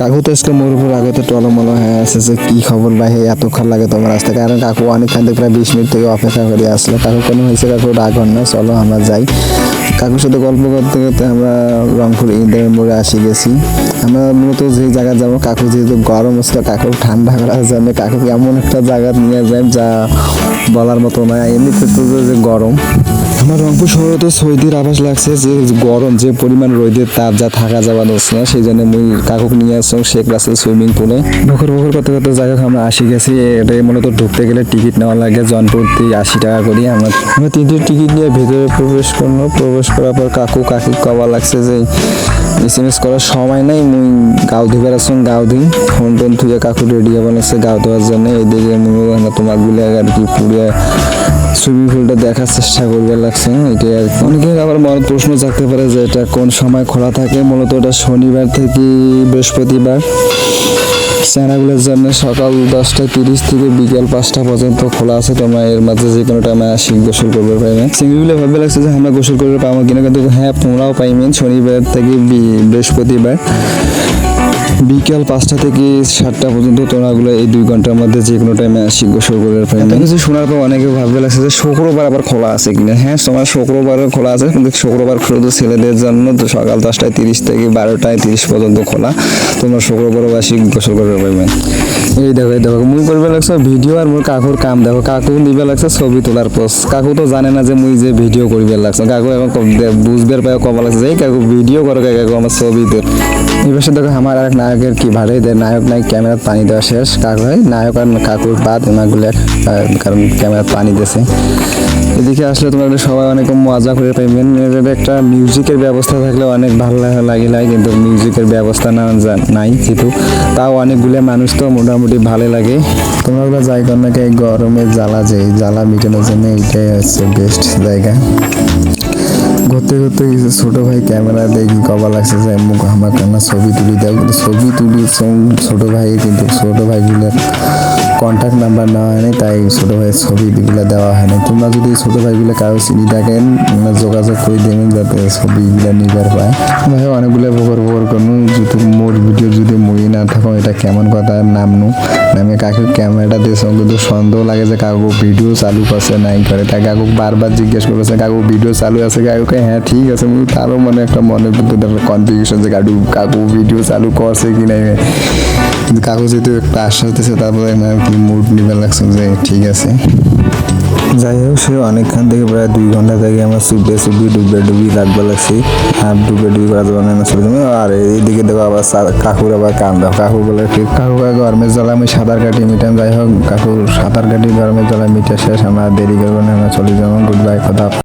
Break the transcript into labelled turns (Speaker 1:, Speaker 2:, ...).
Speaker 1: কাকু তো আজকে মোর উপর আগতে টলমলো হয়ে আছে যে কি খবর ভাই এতক্ষণ লাগে তোমার আসতে, কারণ কাকু অনেকক্ষণ থেকে প্রায় 20 মিনিট থেকে অপেক্ষা করে আসলো। কাকু কেন হয়েছে কাকু রাগ হন না, চলো আমরা যাই। কাকুর সাথে গল্প করতে করতে আমরা রংপুর ঈদের মোড়ে আসি গেছি। আমরা মূলত যে জায়গা যাবো, কাকু যেহেতু গরম হচ্ছে কাকু ঠান্ডা করার জন্য কাকু এমন একটা জায়গা নিয়ে যায় যা বলার মতো নয়। এমনিতে তো যে গরম, আমার রংপুর শহরে তো সৌদির আভাস লাগছে যে গরম, যে পরিমাণ রোদের তাপ যা থাকা যাওয়া যাচ্ছে না, সেই জন্য মুই কাকুক নিয়ে আসলাম শেখ রাসেল সুইমিং পুলে। বকর করতে করতে জায়গা আমরা আসি গেছি। এটা মূলত ঢুকতে গেলে টিকিট নেওয়া লাগে জনপ্রতি 80 টাকা করে। আমরা তিনটে টিকিট নিয়ে ভেতরে প্রবেশ করলো। প্রবেশ করার পর কাকি কবা লাগছে যে SMS করার সময় নাই, মুই গাও ধুবার আসুন গাও দিই ফোন টোন থুয়ে কাকু রেডি হবার লাগছে গাও দেওয়ার জন্য। এইদিকে তোমার গুলি আর কি পুড়িয়ে সুইমিং পুলটা দেখার চেষ্টা করবে লাগছে। এটা অনেকে আবার মনে প্রশ্ন জাগতে পারে যে এটা কোন সময় খোলা থাকে। মূলত এটা শনিবার থেকে বৃহস্পতিবার। স্নানাগুলোর জন্য সকাল 10:30 থেকে বিকেল 5টা পর্যন্ত খোলা আছে। তোমরা এর মাঝে যে কোনো টাইমে আসি গোসল করবে পাইবেন। সিঙ্গিগুলো ভাবে লাগছে যে আমরা গোসল করবে পাবো কিনা, কিন্তু হ্যাঁ তোমরাও পাইবেন শনিবার থেকে বৃহস্পতিবার বিকেল 5টা থেকে 7টা পর্যন্ত। তোমরাগুলো এই 2 ঘন্টার মধ্যে যে কোনো টাইমে আসি গোসল করে পাইবেন। কিছু শোনার পর অনেকে ভাববে লাগছে যে শুক্রবার আবার খোলা আছে কিনা। হ্যাঁ তোমার শুক্রবারও খোলা আছে, কিন্তু শুক্রবার শুধু ছেলেদের জন্য। তো সকাল 10:30 থেকে 12:30 পর্যন্ত খোলা। তোমরা শুক্রবারও আসি গোসল করে পাইবেন। এই দেখো মুই করবে লাগছে ভিডিও, আর মোর কাকুর কাম দেখো। কাকু নিবে লাগছে ছবি তোলার পোস্ট। কাকু তো জানে না যে মুই যে ভিডিও করবে লাগছে। কাকু এখন বুঝবে পায় কবা লাগছে এই কাকু ভিডিও করো, কাকু আমার ছবি তোল। এই পাশে দেখো আমার আরেক নায়কের কি ভাড়াই দেয়, নায়ক নাই ক্যামেরাত পানি দেওয়া শেষ। কাকু হয় নায়ক আর কাকুর বাদ এনাগুলো, কারণ ক্যামেরাত পানি দিয়েছে। এদিকে আসলে তোমরা সবাই অনেক মজা করে পাইবেন। একটা মিউজিকের ব্যবস্থা থাকলে অনেক ভালো লাগে, কিন্তু মিউজিকের ব্যবস্থা নাই যেহেতু, তাও অনেকগুলো মানুষ তো মোটামুটি ভালো লাগে। তোমরা যাই কর না এই গরমের জ্বালা মিটানোর জন্য এইটাই হচ্ছে বেস্ট জায়গা। ঘুরতে ঘুরতে ছোট ভাই ক্যামেরা দেখি কবা লাগছে যে মুখ আমার কেন ছবি তুলি দেয়, কিন্তু ছবি তুলি ছোট ভাই, কিন্তু ছোট ভাইগুলোর কন্ট্যাক্ট নাম্বার নেওয়া হয়নি, তাই ছোট ভাইয়ের ছবিগুলো দেওয়া হয়নি। তোমরা যদি ছোট ভাইগুলো কারো চিনি থাকেন যোগাযোগ করে দেবেন যাতে ছবিগুলো নিবার পায়। ভাই অনেকগুলো বকর করুন, যদি মোর ভিডিও যদি মই না থাকো এটা কেমন কথা নামে কাকু ক্যামেরাটা দিয়েছে, কিন্তু সন্দেহ লাগে যে কাকু ভিডিও চালু করছে নাই করে। তাই কাকু বারবার জিজ্ঞেস করেছে কাকু ভিডিও চালু আছে, কাকুকে হ্যাঁ ঠিক আছে। তারও মনের ভিতরে কনফিউশন যে কাকু ভিডিও চালু করছে কি নাই। কিন্তু কাকু যেহেতু একটা আশ্বাস দিয়েছে তারপরে কি মুড নিবে লাগছে যে ঠিক আছে। যাই হোক সে অনেকক্ষণ থেকে প্রায় 2 ঘন্টা থেকে আমার ডুবি লাগবে লাগছে। আর ডুবি করা যাবে না ছবি। আর এইদিকে দেখো আবার কাকুর আবার কাম দাও। কাকু বলে কাকু গরমের জ্বালা আমি সাঁতার কাটি মিটাম। যাই হোক কাকুর সাঁতার কাটি গরমের জ্বালা মিটা শেষ। আমরা দেরি করবো না, আমরা চলে যাবো। গুড বাই, কথা।